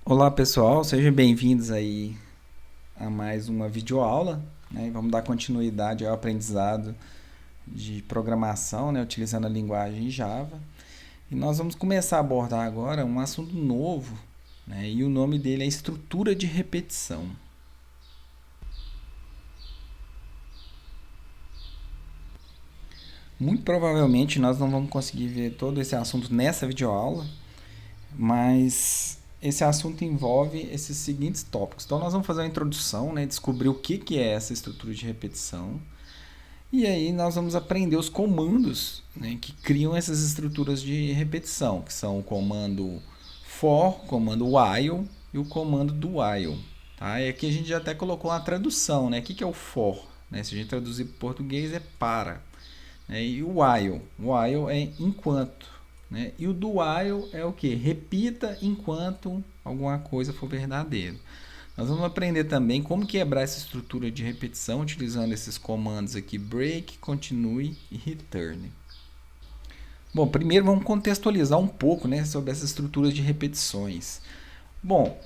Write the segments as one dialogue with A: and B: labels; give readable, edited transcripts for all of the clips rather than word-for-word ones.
A: Olá pessoal, sejam bem-vindos aí a mais uma videoaula, né? Vamos dar continuidade ao aprendizado de programação, né? Utilizando a linguagem Java. E nós vamos começar a abordar agora um assunto novo, né? E o nome dele é estrutura de repetição. Muito provavelmente nós não vamos conseguir ver todo esse assunto nessa videoaula, mas esse assunto envolve esses seguintes tópicos. Então nós vamos fazer uma introdução, né? Descobrir o que é essa estrutura de repetição. E aí nós vamos aprender os comandos, né, que criam essas estruturas de repetição, que são o comando for, o comando while e o comando do while. Tá? E aqui a gente já até colocou uma tradução, né? O que é o for? Né? Se a gente traduzir para o português é para. Né? E o while? O while é enquanto. Né? E o do while é o que? Repita enquanto alguma coisa for verdadeiro. Nós vamos aprender também como quebrar essa estrutura de repetição utilizando esses comandos aqui: break, continue e return. Bom, primeiro vamos contextualizar um pouco, né, sobre essas estruturas de repetições. Bom,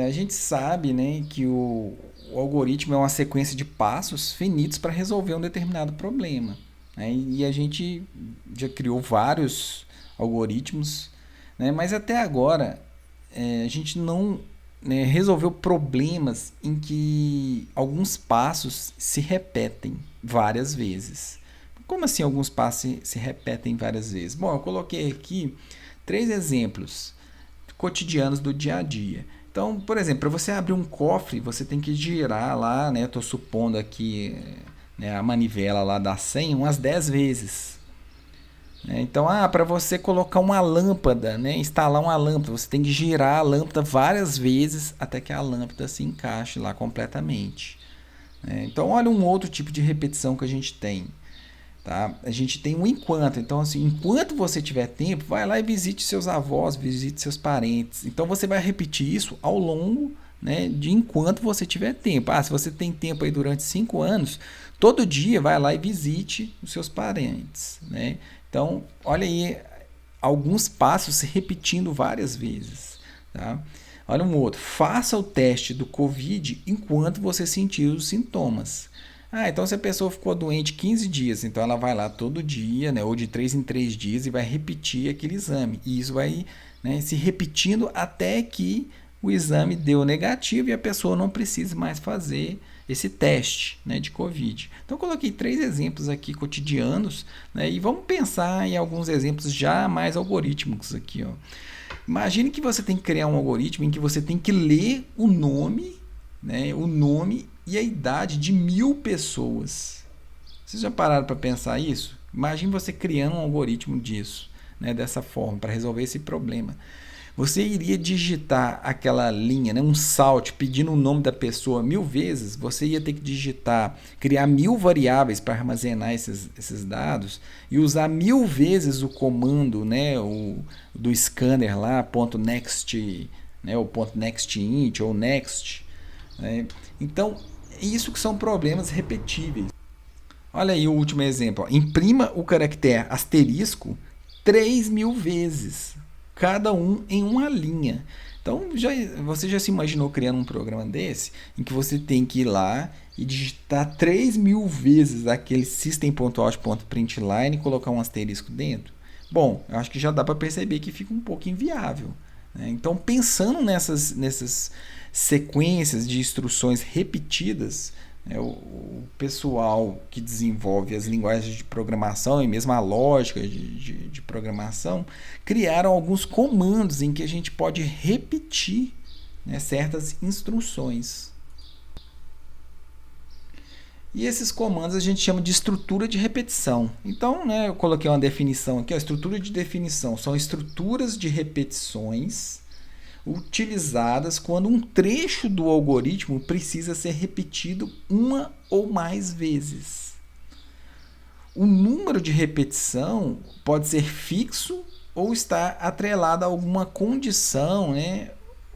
A: a gente sabe, né, que o algoritmo é uma sequência de passos finitos para resolver um determinado problema. Né, e a gente já criou vários algoritmos, né, mas até agora a gente não, né, resolveu problemas em que alguns passos se repetem várias vezes. Como assim alguns passos se repetem várias vezes? Bom, eu coloquei aqui 3 exemplos cotidianos do dia a dia. Então, por exemplo, para você abrir um cofre, você tem que girar lá, né? Estou supondo aqui, né, a manivela lá da senha umas 10 vezes. Então, para você colocar uma lâmpada, né, instalar uma lâmpada, você tem que girar a lâmpada várias vezes até que a lâmpada se encaixe lá completamente. Então, olha um outro tipo de repetição que a gente tem. Tá? A gente tem um enquanto. Então, assim, enquanto você tiver tempo, vai lá e visite seus avós, visite seus parentes. Então, você vai repetir isso ao longo, né, de enquanto você tiver tempo. Se você tem tempo aí durante 5 anos, todo dia vai lá e visite os seus parentes. Né? Então, olha aí alguns passos se repetindo várias vezes. Tá? Olha um outro. Faça o teste do Covid enquanto você sentir os sintomas. Então se a pessoa ficou doente 15 dias, então ela vai lá todo dia, né, ou de 3 em 3 dias e vai repetir aquele exame. E isso vai, né, se repetindo até que o exame deu negativo e a pessoa não precisa mais fazer esse teste, né, de Covid. Então eu coloquei 3 exemplos aqui cotidianos, né, e vamos pensar em alguns exemplos já mais algorítmicos aqui. Ó. Imagine que você tem que criar um algoritmo em que você tem que ler o nome, né, e a idade de 1000 pessoas. Vocês já pararam para pensar isso? Imagine você criando um algoritmo disso, né, dessa forma, para resolver esse problema. Você iria digitar aquela linha, né, um salt pedindo o nome da pessoa 1000 vezes, você ia ter que digitar, criar 1000 variáveis para armazenar esses dados e usar 1000 vezes o comando, né, do scanner lá, .next, né, o .nextInt ou next. Né? Então, isso que são problemas repetíveis. Olha aí o último exemplo. Ó. Imprima o caractere asterisco 3000 vezes, cada um em uma linha. Então, você já se imaginou criando um programa desse, em que você tem que ir lá e digitar 3000 vezes aquele system.out.println e colocar um asterisco dentro? Bom, eu acho que já dá para perceber que fica um pouco inviável. Né? Então, pensando nessas sequências de instruções repetidas, né, o pessoal que desenvolve as linguagens de programação e mesmo a lógica de programação criaram alguns comandos em que a gente pode repetir, né, certas instruções. E esses comandos a gente chama de estrutura de repetição. Então, né, eu coloquei uma definição aqui. A estrutura de definição são estruturas de repetições utilizadas quando um trecho do algoritmo precisa ser repetido uma ou mais vezes. O número de repetição pode ser fixo ou estar atrelado a alguma condição, né,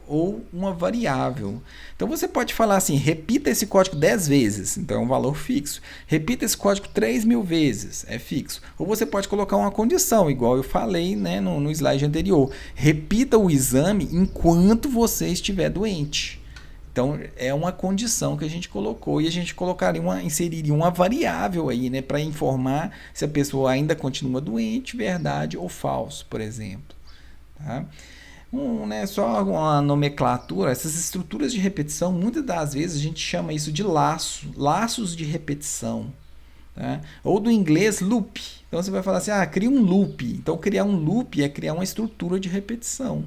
A: ou uma variável. Então você pode falar assim, repita esse código 10 vezes, então é um valor fixo. Repita esse código 3.000 vezes, é fixo. Ou você pode colocar uma condição, igual eu falei, né, no slide anterior. Repita o exame enquanto você estiver doente. Então é uma condição que a gente colocou e a gente inseriria uma variável aí, né, para informar se a pessoa ainda continua doente, verdade ou falso, por exemplo. Tá? Só uma nomenclatura, essas estruturas de repetição, muitas das vezes a gente chama isso de laços de repetição. Tá? Ou do inglês loop. Então você vai falar assim, cria um loop. Então criar um loop é criar uma estrutura de repetição.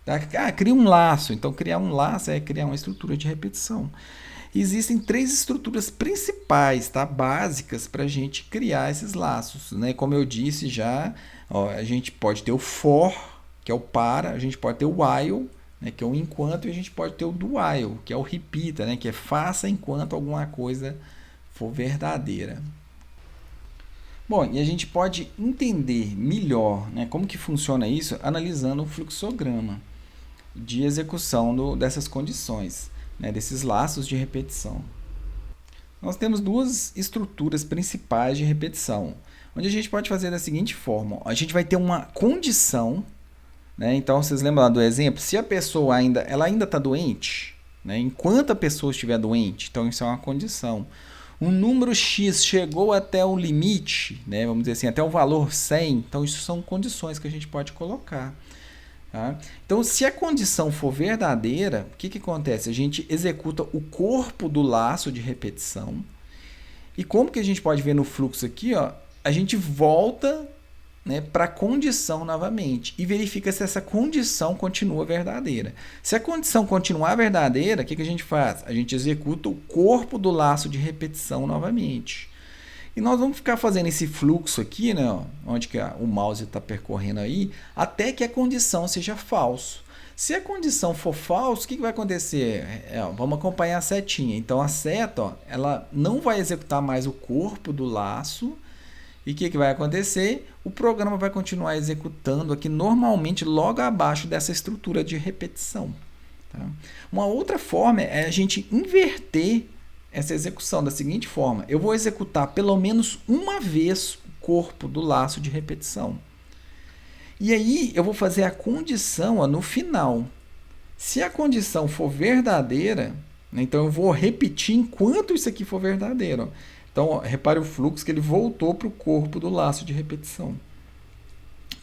A: Tá? Cria um laço. Então criar um laço é criar uma estrutura de repetição. Existem 3 estruturas principais, tá? Básicas, para a gente criar esses laços. Né? Como eu disse já, a gente pode ter o for, que é o para, a gente pode ter o while, né, que é o enquanto, e a gente pode ter o do while, que é o repita, né, que é faça enquanto alguma coisa for verdadeira. Bom, e a gente pode entender melhor, né, como que funciona isso analisando o fluxograma de execução dessas condições, né, desses laços de repetição. Nós temos 2 estruturas principais de repetição, onde a gente pode fazer da seguinte forma: a gente vai ter uma condição, né? Então, vocês lembram lá do exemplo? Se a pessoa ainda está doente, né? Enquanto a pessoa estiver doente, então isso é uma condição. Um número X chegou até o limite, né? Vamos dizer assim, até o valor 100, então isso são condições que a gente pode colocar. Tá? Então, se a condição for verdadeira, o que acontece? A gente executa o corpo do laço de repetição. E como que a gente pode ver no fluxo aqui, a gente volta, né, para a condição novamente e verifica se essa condição continua verdadeira. Se a condição continuar verdadeira, o que a gente faz? A gente executa o corpo do laço de repetição novamente. E nós vamos ficar fazendo esse fluxo aqui, né, onde que o mouse está percorrendo aí, até que a condição seja falso. Se a condição for falso, o que vai acontecer? Vamos acompanhar a setinha. Então a seta, ela não vai executar mais o corpo do laço. E o que vai acontecer? O programa vai continuar executando aqui normalmente logo abaixo dessa estrutura de repetição. Tá? Uma outra forma é a gente inverter essa execução da seguinte forma: eu vou executar pelo menos uma vez o corpo do laço de repetição. E aí eu vou fazer a condição no final. Se a condição for verdadeira, né, então eu vou repetir enquanto isso aqui for verdadeiro. Então, repare o fluxo que ele voltou para o corpo do laço de repetição.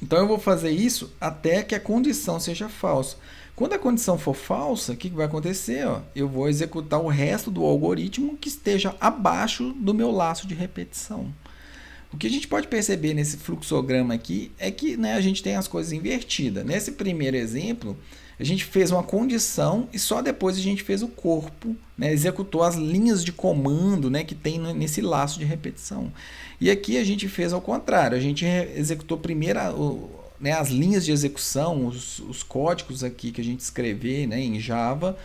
A: Então, eu vou fazer isso até que a condição seja falsa. Quando a condição for falsa, o que vai acontecer? Eu vou executar o resto do algoritmo que esteja abaixo do meu laço de repetição. O que a gente pode perceber nesse fluxograma aqui é que, né, a gente tem as coisas invertidas. Nesse primeiro exemplo, a gente fez uma condição e só depois a gente fez o corpo, né, executou as linhas de comando, né, que tem nesse laço de repetição. E aqui a gente fez ao contrário, a gente executou primeiro né, as linhas de execução, os códigos aqui que a gente escrever, né, em Java.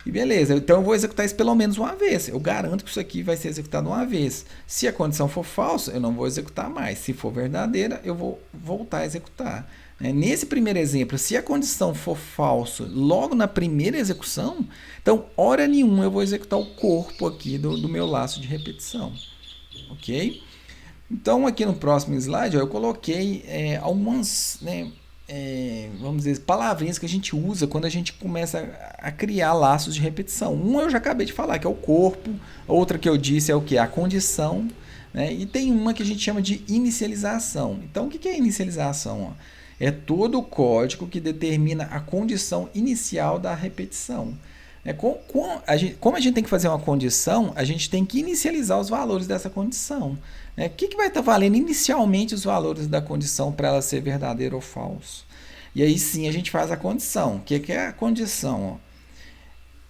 A: E beleza, então eu vou executar isso pelo menos uma vez. Eu garanto que isso aqui vai ser executado uma vez. Se a condição for falsa, eu não vou executar mais. Se for verdadeira, eu vou voltar a executar. Nesse primeiro exemplo, se a condição for falsa logo na primeira execução, então, hora nenhuma eu vou executar o corpo aqui do meu laço de repetição. Ok? Então, aqui no próximo slide, eu coloquei algumas, né, vamos dizer, palavrinhas que a gente usa quando a gente começa a criar laços de repetição. Um eu já acabei de falar, que é o corpo. Outra que eu disse é o que? A condição. Né? E tem uma que a gente chama de inicialização. Então, o que é inicialização? É todo o código que determina a condição inicial da repetição. Como a gente tem que fazer uma condição, a gente tem que inicializar os valores dessa condição. O que vai estar valendo inicialmente os valores da condição para ela ser verdadeira ou falsa? E aí sim a gente faz a condição. O que é a condição?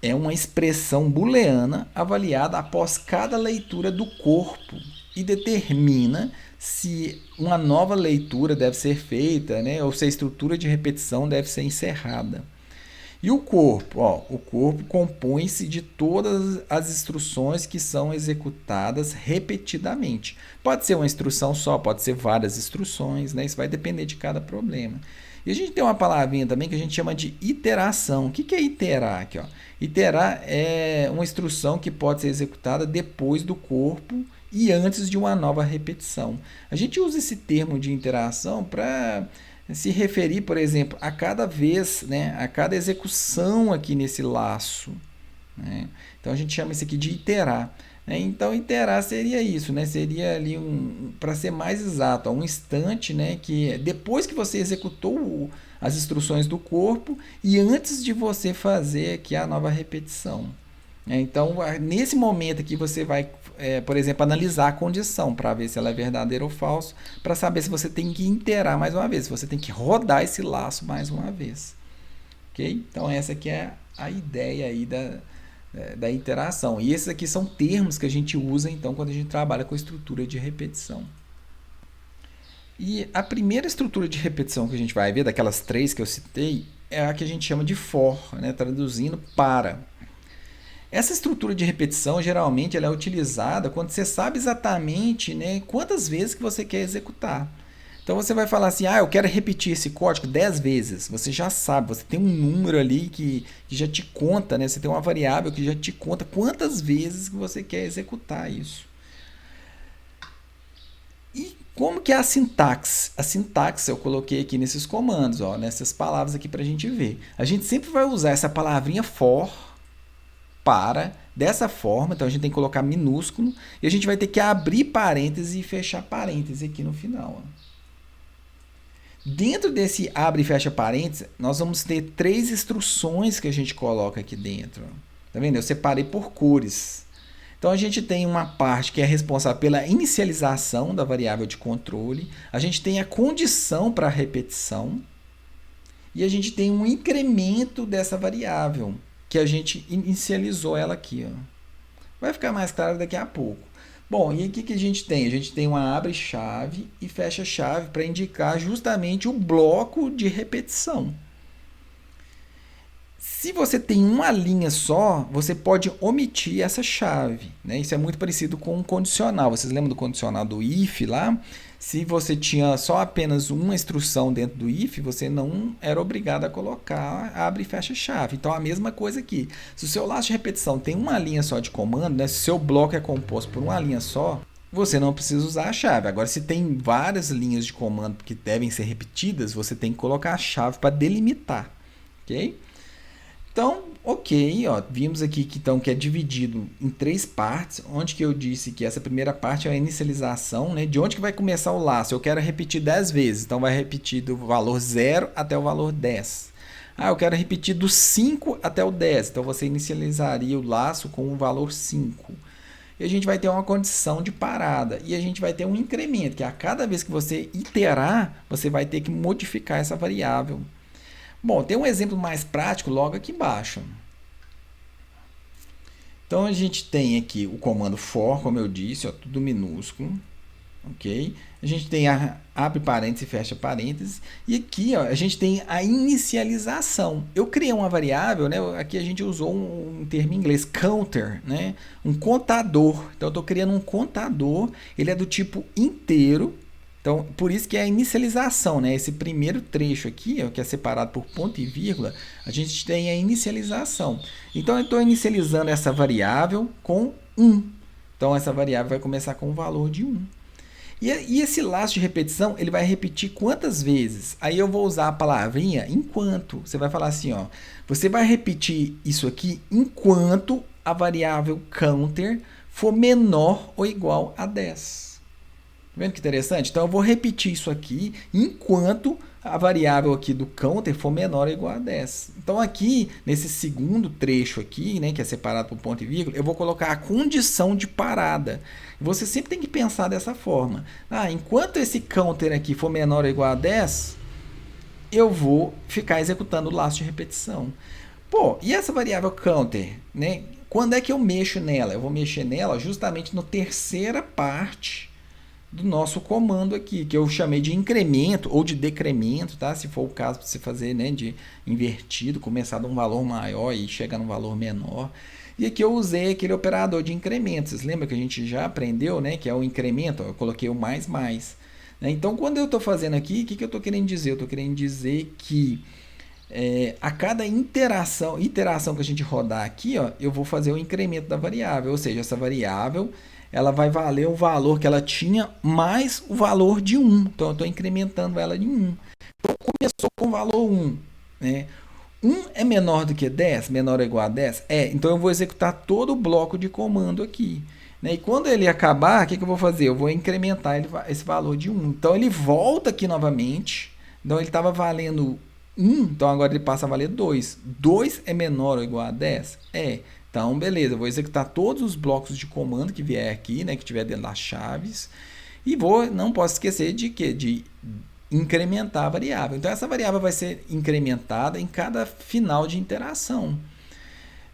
A: É uma expressão booleana avaliada após cada leitura do corpo e determina se uma nova leitura deve ser feita, né, ou se a estrutura de repetição deve ser encerrada. E o corpo? O corpo compõe-se de todas as instruções que são executadas repetidamente. Pode ser uma instrução só, pode ser várias instruções, né? Isso vai depender de cada problema. E a gente tem uma palavrinha também que a gente chama de iteração. O que é iterar aqui, ó? Iterar é uma instrução que pode ser executada depois do corpo e antes de uma nova repetição. A gente usa esse termo de interação para se referir, por exemplo, a cada vez, né, a cada execução aqui nesse laço, né? Então a gente chama isso aqui de iterar. Então, iterar seria isso, né? Seria ali para ser mais exato, um instante, né? Que depois que você executou as instruções do corpo e antes de você fazer aqui a nova repetição. Então, nesse momento aqui você vai, por exemplo, analisar a condição para ver se ela é verdadeira ou falsa, para saber se você tem que iterar mais uma vez, se você tem que rodar esse laço mais uma vez. Ok? Então, essa aqui é a ideia aí da interação. E esses aqui são termos que a gente usa então quando a gente trabalha com a estrutura de repetição. E a primeira estrutura de repetição que a gente vai ver, daquelas 3 que eu citei, é a que a gente chama de for, né? Traduzindo para. Essa estrutura de repetição, geralmente, ela é utilizada quando você sabe exatamente, né, quantas vezes que você quer executar. Então você vai falar assim, eu quero repetir esse código 10 vezes. Você já sabe, você tem um número ali que já te conta, né? Você tem uma variável que já te conta quantas vezes que você quer executar isso. E como que é a sintaxe? A sintaxe eu coloquei aqui nesses comandos, ó, nessas palavras aqui para a gente ver. A gente sempre vai usar essa palavrinha for, para, dessa forma. Então a gente tem que colocar minúsculo e a gente vai ter que abrir parênteses e fechar parênteses aqui no final, ó. Dentro desse abre e fecha parênteses, nós vamos ter 3 instruções que a gente coloca aqui dentro. Tá vendo? Eu separei por cores. Então, a gente tem uma parte que é responsável pela inicialização da variável de controle. A gente tem a condição para a repetição. E a gente tem um incremento dessa variável, que a gente inicializou ela aqui, ó. Vai ficar mais claro daqui a pouco. Bom, e aqui que a gente tem? A gente tem uma abre-chave e fecha-chave para indicar justamente o bloco de repetição. Se você tem uma linha só, você pode omitir essa chave, né? Isso é muito parecido com um condicional. Vocês lembram do condicional do if lá? Se você tinha só apenas uma instrução dentro do if, você não era obrigado a colocar abre e fecha chave. Então, a mesma coisa aqui. Se o seu laço de repetição tem uma linha só de comando, né? Se o seu bloco é composto por uma linha só, você não precisa usar a chave. Agora, se tem várias linhas de comando que devem ser repetidas, você tem que colocar a chave para delimitar, ok? Então, ok, ó, vimos aqui que é dividido em 3 partes, onde que eu disse que essa primeira parte é a inicialização, né? De onde que vai começar o laço? Eu quero repetir 10 vezes, então vai repetir do valor 0 até o valor 10. Eu quero repetir do 5 até o 10, então você inicializaria o laço com o valor 5. E a gente vai ter uma condição de parada, e a gente vai ter um incremento, que a cada vez que você iterar, você vai ter que modificar essa variável. Bom, tem um exemplo mais prático logo aqui embaixo. Então, a gente tem aqui o comando for, como eu disse, ó, tudo minúsculo. Ok? A gente tem abre parênteses e fecha parênteses. E aqui, ó, a gente tem a inicialização. Eu criei uma variável, né? Aqui a gente usou um termo em inglês, counter, né? Um contador. Então, eu estou criando um contador. Ele é do tipo inteiro. Então, por isso que é a inicialização, né? Esse primeiro trecho aqui, ó, que é separado por ponto e vírgula, a gente tem a inicialização. Então, eu estou inicializando essa variável com 1. Então, essa variável vai começar com o valor de 1. E esse laço de repetição, ele vai repetir quantas vezes? Aí eu vou usar a palavrinha enquanto. Você vai falar assim, ó, você vai repetir isso aqui enquanto a variável counter for menor ou igual a 10. Vendo que interessante? Então, eu vou repetir isso aqui enquanto a variável aqui do counter for menor ou igual a 10. Então, aqui, nesse segundo trecho aqui, né, que é separado por ponto e vírgula, eu vou colocar a condição de parada. Você sempre tem que pensar dessa forma. Enquanto esse counter aqui for menor ou igual a 10, eu vou ficar executando o laço de repetição. Pô, e essa variável counter, né? Quando é que eu mexo nela? Eu vou mexer nela justamente na terceira parte do nosso comando aqui, que eu chamei de incremento ou de decremento, tá? Se for o caso de você fazer, né, de invertido, começar de um valor maior e chegar num valor menor. E aqui eu usei aquele operador de incremento. Vocês lembram que a gente já aprendeu, né, que é o incremento? Eu coloquei o mais. né? Então, quando eu estou fazendo aqui, o que eu estou querendo dizer? Eu estou querendo dizer que a cada iteração que a gente rodar aqui, ó, eu vou fazer o incremento da variável, ou seja, essa variável ela vai valer o valor que ela tinha mais o valor de 1. Então, eu estou incrementando ela de 1. Então, começou com o valor 1, né? 1 é menor do que 10? Menor ou igual a 10? Então eu vou executar todo o bloco de comando aqui, né? E quando ele acabar, o que eu vou fazer? Eu vou incrementar esse valor de 1. Então ele volta aqui novamente. Então ele estava valendo 1, então agora ele passa a valer 2. 2 é menor ou igual a 10? Então beleza, eu vou executar todos os blocos de comando que vier aqui, né, que tiver dentro das chaves. E não posso esquecer de quê? De incrementar a variável. Então essa variável vai ser incrementada em cada final de interação.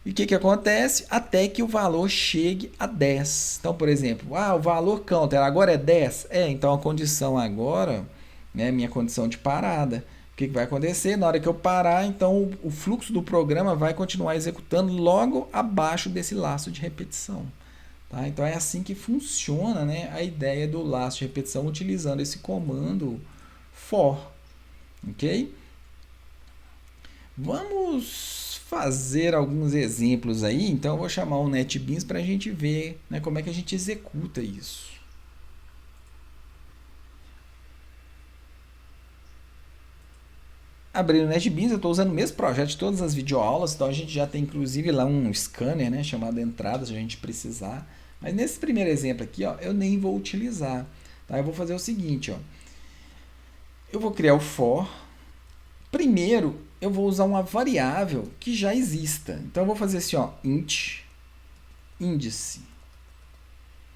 A: E o que acontece? Até que o valor chegue a 10. Então, por exemplo, o valor counter agora é 10? Então a condição agora, né, minha condição de parada. O que vai acontecer? Na hora que eu parar, então o fluxo do programa vai continuar executando logo abaixo desse laço de repetição. Tá? Então é assim que funciona, né, a ideia do laço de repetição utilizando esse comando for. Ok? Vamos fazer alguns exemplos aí. Então eu vou chamar o NetBeans para a gente ver, né, como é que a gente executa isso. Abrindo o NetBeans, eu estou usando o mesmo projeto de todas as videoaulas, então a gente já tem inclusive lá um scanner, né, chamado entrada, se a gente precisar. Mas nesse primeiro exemplo aqui, ó, eu nem vou utilizar. Tá? Eu vou fazer o seguinte, ó. Eu vou criar o for. Primeiro, eu vou usar uma variável que já exista. Então eu vou fazer assim, ó, int índice.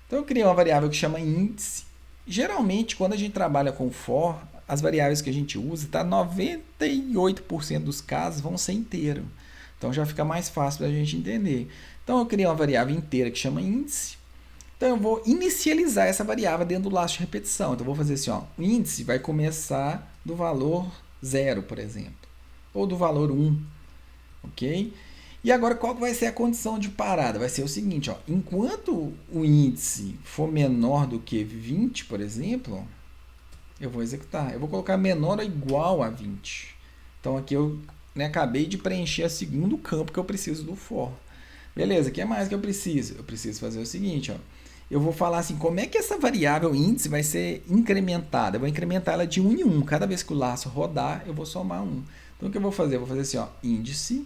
A: Então eu criei uma variável que chama índice. Geralmente, quando a gente trabalha com for, as variáveis que a gente usa, tá, 98% dos casos vão ser inteiro. Então já fica mais fácil para a gente entender. Então eu criei uma variável inteira que chama índice. Então eu vou inicializar essa variável dentro do laço de repetição. Então eu vou fazer assim, ó, o índice vai começar do valor 0, por exemplo, ou do valor 1, ok? E agora qual vai ser a condição de parada? Vai ser o seguinte, ó, enquanto o índice for menor do que 20, por exemplo, eu vou executar. Eu vou colocar menor ou igual a 20. Então aqui eu, né, acabei de preencher o segundo campo que eu preciso do for. Beleza, o que mais que eu preciso? Eu preciso fazer o seguinte, ó. Eu vou falar assim, como é que essa variável índice vai ser incrementada? Eu vou incrementar ela de 1 em 1. Cada vez que o laço rodar, eu vou somar 1. Então, o que eu vou fazer? Eu vou fazer assim, ó, índice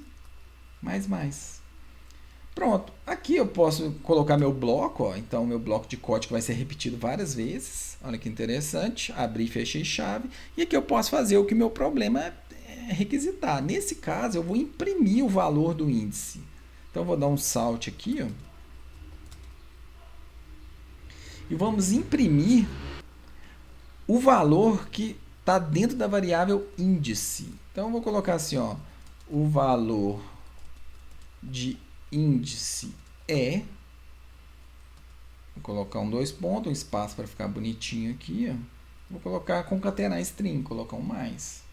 A: mais. Pronto. Aqui eu posso colocar meu bloco, ó. Então, meu bloco de código vai ser repetido várias vezes. Olha que interessante. Abri, fechei chave. E aqui eu posso fazer o que meu problema é requisitar. Nesse caso, eu vou imprimir o valor do índice. Então, eu vou dar um salt aqui, ó. E vamos imprimir o valor que está dentro da variável índice. Então, eu vou colocar assim, ó, o valor de índice é... Vou colocar um 2 pontos, um espaço para ficar bonitinho aqui, ó. Vou colocar concatenar string, colocar um mais.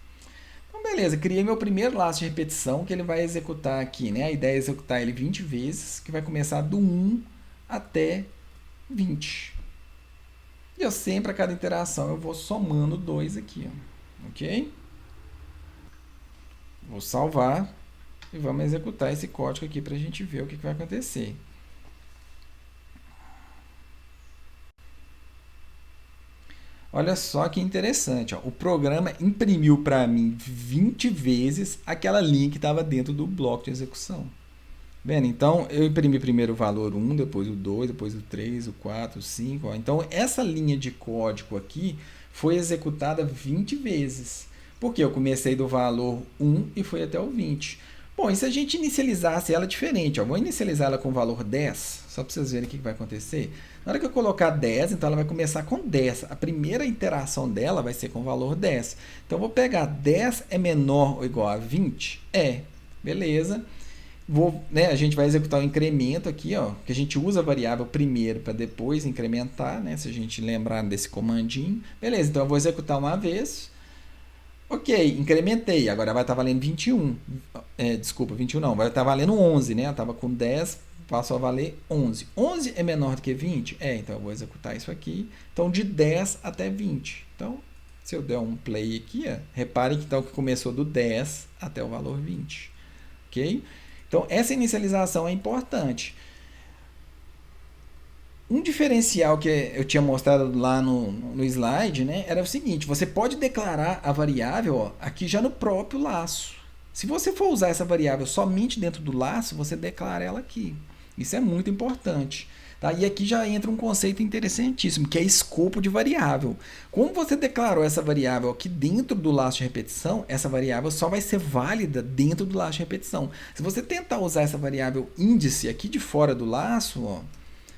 A: Então, beleza, criei meu primeiro laço de repetição que ele vai executar aqui, né? A ideia é executar ele 20 vezes, que vai começar do 1 até 20. E eu sempre, a cada interação, eu vou somando 2 aqui, ó. Ok? Vou salvar e vamos executar esse código aqui para a gente ver o que vai acontecer. Olha só que interessante, ó. O programa imprimiu para mim 20 vezes aquela linha que estava dentro do bloco de execução. Vendo? Então, eu imprimi primeiro o valor 1, depois o 2, depois o 3, o 4, o 5. Ó. Então, essa linha de código aqui foi executada 20 vezes. Porque eu comecei do valor 1 e fui até o 20. Bom, e se a gente inicializasse ela diferente? Ó, vou inicializar ela com o valor 10, só para vocês verem o que vai acontecer. Na hora que eu colocar 10, então ela vai começar com 10. A primeira interação dela vai ser com o valor 10. Então, eu vou pegar 10 é menor ou igual a 20? Beleza. A gente vai executar o incremento aqui, ó, que a gente usa a variável primeiro para depois incrementar, né, se a gente lembrar desse comandinho. Beleza, então eu vou executar uma vez. Ok, incrementei, agora vai estar valendo 21. Desculpa, 21 não, vai estar valendo 11, né? Eu estava com 10, passou a valer 11. 11 é menor do que 20? Então eu vou executar isso aqui. Então, de 10 até 20. Então, se eu der um play aqui, repare que, então, que começou do 10 até o valor 20. Ok? Então, essa inicialização é importante. Um diferencial que eu tinha mostrado lá no slide, né, era o seguinte: você pode declarar a variável aqui já no próprio laço. Se você for usar essa variável somente dentro do laço, você declara ela aqui. Isso é muito importante. Tá? E aqui já entra um conceito interessantíssimo, que é escopo de variável. Como você declarou essa variável aqui dentro do laço de repetição, essa variável só vai ser válida dentro do laço de repetição. Se você tentar usar essa variável índice aqui de fora do laço,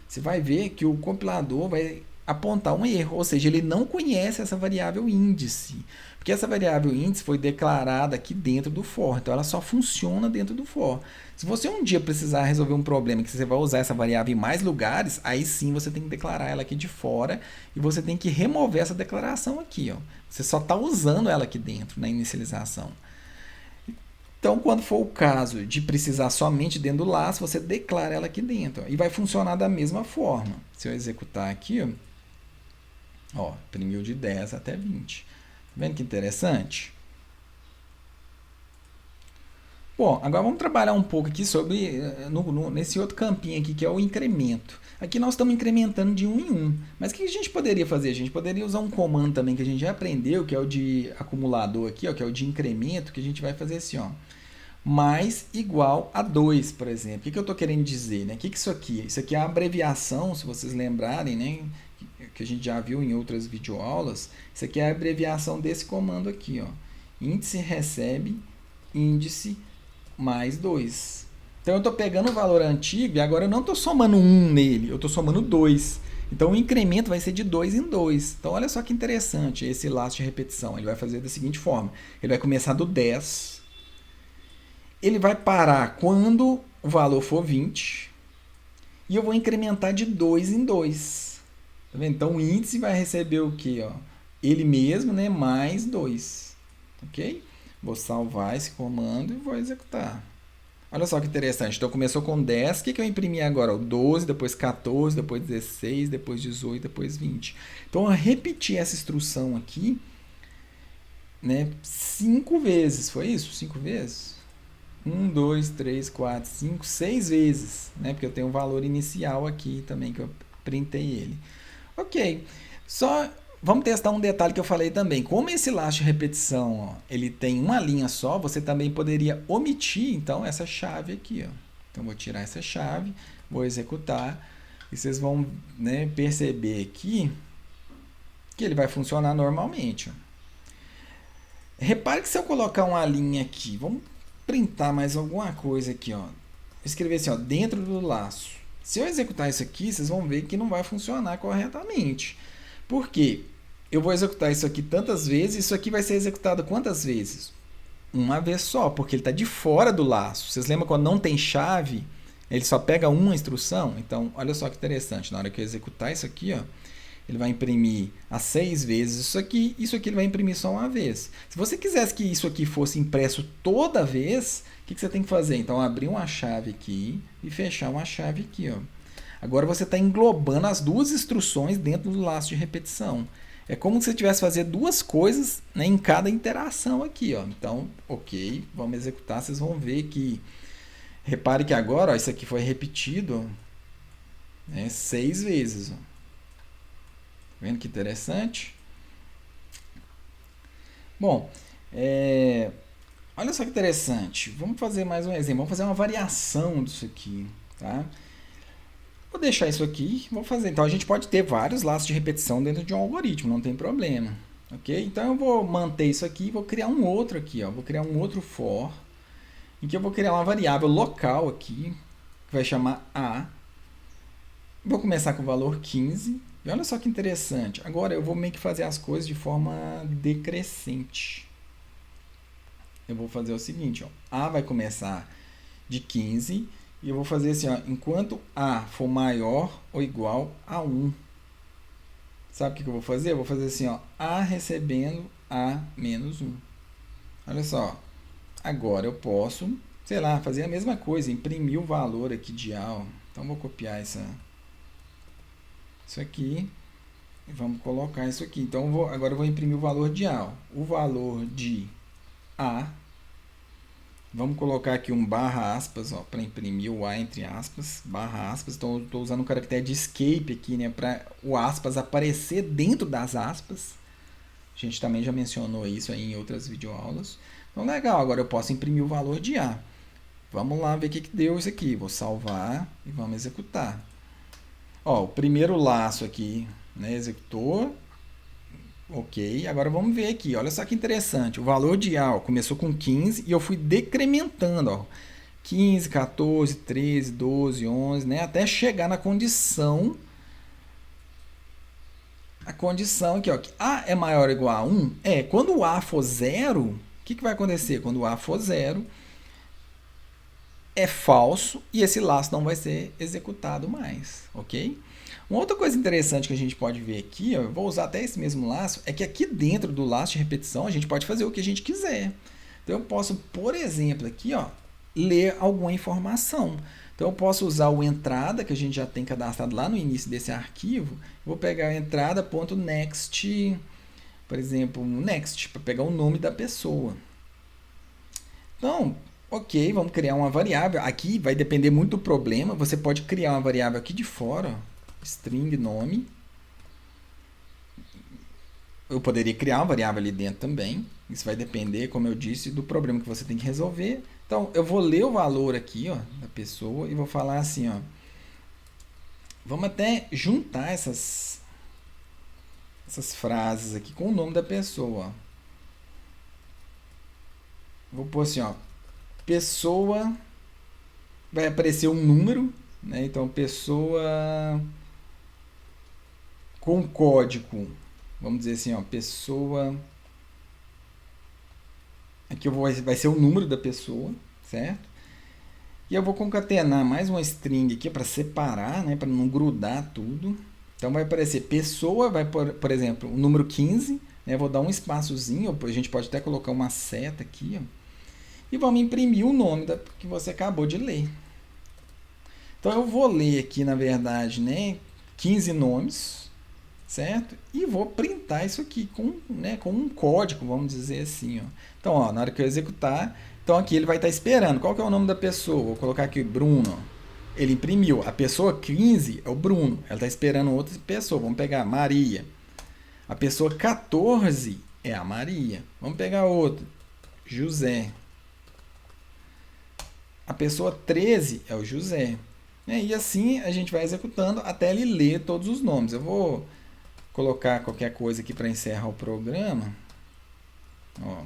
A: você vai ver que o compilador vai apontar um erro, ou seja, ele não conhece essa variável índice, porque essa variável índice foi declarada aqui dentro do for, então ela só funciona dentro do for. Se você um dia precisar resolver um problema que você vai usar essa variável em mais lugares, aí sim você tem que declarar ela aqui de fora e você tem que remover essa declaração aqui. Você só está usando ela aqui dentro na inicialização. Então, quando for o caso de precisar somente dentro do laço, você declara ela aqui dentro. E vai funcionar da mesma forma. Se eu executar aqui, imprimiu de 10 até 20. Tá vendo que interessante? Bom, agora vamos trabalhar um pouco aqui sobre nesse outro campinho aqui, que é o incremento. Aqui nós estamos incrementando de 1 em 1. Mas o que a gente poderia fazer? A gente poderia usar um comando também que a gente já aprendeu, que é o de acumulador aqui, que é o de incremento, que a gente vai fazer assim, mais igual a 2, por exemplo. O que eu estou querendo dizer? Né? O que é isso aqui? Isso aqui é a abreviação, se vocês lembrarem, né? Que a gente já viu em outras videoaulas. Isso aqui é a abreviação desse comando aqui. Índice recebe índice mais 2. Então, eu estou pegando o valor antigo e agora eu não estou somando 1 nele, eu estou somando 2. Então, o incremento vai ser de 2 em 2. Então, olha só que interessante esse laço de repetição. Ele vai fazer da seguinte forma. Ele vai começar do 10. Ele vai parar quando o valor for 20. E eu vou incrementar de 2 em 2. Tá vendo? Então, o índice vai receber o quê? Ele mesmo, né? Mais 2. Ok? Vou salvar esse comando e vou executar. Olha só que interessante. Então, começou com 10. O que eu imprimi agora? O 12, depois 14, depois 16, depois 18, depois 20. Então, eu repeti essa instrução aqui, né, 5 vezes. Foi isso? 5 vezes? 1, 2, 3, 4, 5, 6 vezes. Né, porque eu tenho um valor inicial aqui também, que eu printei ele. Ok. Só... Vamos testar um detalhe que eu falei também. Como esse laço de repetição ele tem uma linha só, você também poderia omitir então essa chave aqui. Então, vou tirar essa chave, vou executar e vocês vão, né, perceber aqui que ele vai funcionar normalmente. Repare que se eu colocar uma linha aqui, vamos printar mais alguma coisa aqui. Escrever assim, dentro do laço. Se eu executar isso aqui, vocês vão ver que não vai funcionar corretamente. Por quê? Eu vou executar isso aqui tantas vezes, isso aqui vai ser executado quantas vezes? Uma vez só, porque ele está de fora do laço. Vocês lembram quando não tem chave, ele só pega uma instrução? Então, olha só que interessante, na hora que eu executar isso aqui, ele vai imprimir as 6 vezes isso aqui ele vai imprimir só uma vez. Se você quisesse que isso aqui fosse impresso toda vez, o que você tem que fazer? Então, abrir uma chave aqui e fechar uma chave aqui. Agora você está englobando as duas instruções dentro do laço de repetição. É como se você tivesse fazer duas coisas, né, em cada interação aqui. Então, ok, vamos executar. Vocês vão ver que... Repare que agora isso aqui foi repetido, né, 6 vezes. Tá vendo que interessante? Bom, olha só que interessante. Vamos fazer mais um exemplo. Vamos fazer uma variação disso aqui. Tá? Vou deixar isso aqui, vou fazer. Então, a gente pode ter vários laços de repetição dentro de um algoritmo, não tem problema. Ok? Então, eu vou manter isso aqui e vou criar um outro aqui. Vou criar um outro for, em que eu vou criar uma variável local aqui, que vai chamar A. Vou começar com o valor 15. E olha só que interessante. Agora, eu vou meio que fazer as coisas de forma decrescente. Eu vou fazer o seguinte, A vai começar de 15. E eu vou fazer assim, enquanto A for maior ou igual a 1. Sabe o que eu vou fazer? Eu vou fazer assim, A recebendo A menos 1. Olha só. Agora eu posso, sei lá, fazer a mesma coisa, imprimir o valor aqui de A. Então vou copiar isso aqui e vamos colocar isso aqui. Então agora eu vou imprimir o valor de A. Ó. O valor de A, vamos colocar aqui um barra aspas para imprimir o A entre aspas, barra aspas. Então eu estou usando o caractere de escape aqui, né, para o aspas aparecer dentro das aspas. A gente também já mencionou isso aí em outras videoaulas. Então legal, agora eu posso imprimir o valor de A. Vamos lá ver o que deu isso aqui. Vou salvar e vamos executar. Ó, o primeiro laço aqui, né, executou. Ok, agora vamos ver aqui. Olha só que interessante. O valor de A ó, começou com 15 e eu fui decrementando. Ó, 15, 14, 13, 12, 11, né, até chegar na condição. A condição aqui, ó, que A é maior ou igual a 1. Quando o A for 0, o que vai acontecer? Quando o A for 0, é falso e esse laço não vai ser executado mais, ok? Uma outra coisa interessante que a gente pode ver aqui, ó, eu vou usar até esse mesmo laço, é que aqui dentro do laço de repetição a gente pode fazer o que a gente quiser. Então eu posso, por exemplo, aqui, ó, ler alguma informação. Então eu posso usar o entrada, que a gente já tem cadastrado lá no início desse arquivo, vou pegar a entrada.next, por exemplo, next, para pegar o nome da pessoa. Então, ok, vamos criar uma variável. Aqui vai depender muito do problema. Você pode criar uma variável aqui de fora, ó, string nome. Eu poderia criar uma variável ali dentro também. Isso vai depender, como eu disse, do problema que você tem que resolver. Então, eu vou ler o valor aqui, ó, da pessoa e vou falar assim, ó. Vamos até juntar essas frases aqui com o nome da pessoa. Ó. Vou pôr assim, ó. Pessoa, vai aparecer um número, né? Então pessoa com código, vamos dizer assim, ó, pessoa, aqui vai ser o número da pessoa, certo? E eu vou concatenar mais uma string aqui para separar, né, para não grudar tudo. Então vai aparecer pessoa, vai por exemplo, o número 15, né? Vou dar um espaçozinho, a gente pode até colocar uma seta aqui, ó. E vamos imprimir o nome que você acabou de ler. Então eu vou ler aqui, na verdade, né, 15 nomes, certo? E vou printar isso aqui com um código, vamos dizer assim. Ó. Então, ó, na hora que eu executar, então aqui ele vai estar esperando. Qual que é o nome da pessoa? Vou colocar aqui Bruno. Ele imprimiu. A pessoa 15 é o Bruno. Ela está esperando outra pessoa. Vamos pegar Maria. A pessoa 14 é a Maria. Vamos pegar outra. José. A pessoa 13 é o José. E assim a gente vai executando até ele ler todos os nomes. Eu vou colocar qualquer coisa aqui para encerrar o programa. Ó,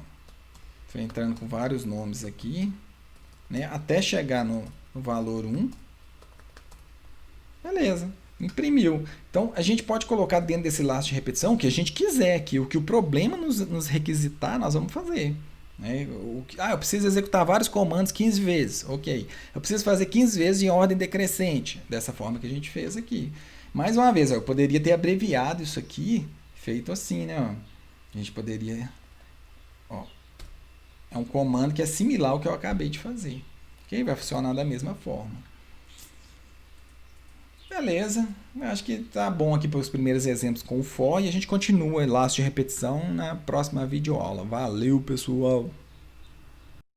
A: estou entrando com vários nomes aqui, né, até chegar no valor 1. Beleza, imprimiu. Então a gente pode colocar dentro desse laço de repetição o que a gente quiser, que o problema nos requisitar, nós vamos fazer. Eu preciso executar vários comandos 15 vezes. Ok. Eu preciso fazer 15 vezes em ordem decrescente. Dessa forma que a gente fez aqui. Mais uma vez, eu poderia ter abreviado isso aqui, feito assim, né? Ó. A gente poderia... Ó, é um comando que é similar ao que eu acabei de fazer. Ok? Vai funcionar da mesma forma. Beleza. Eu acho que tá bom aqui para os primeiros exemplos com o for e a gente continua laço de repetição na próxima videoaula. Valeu, pessoal!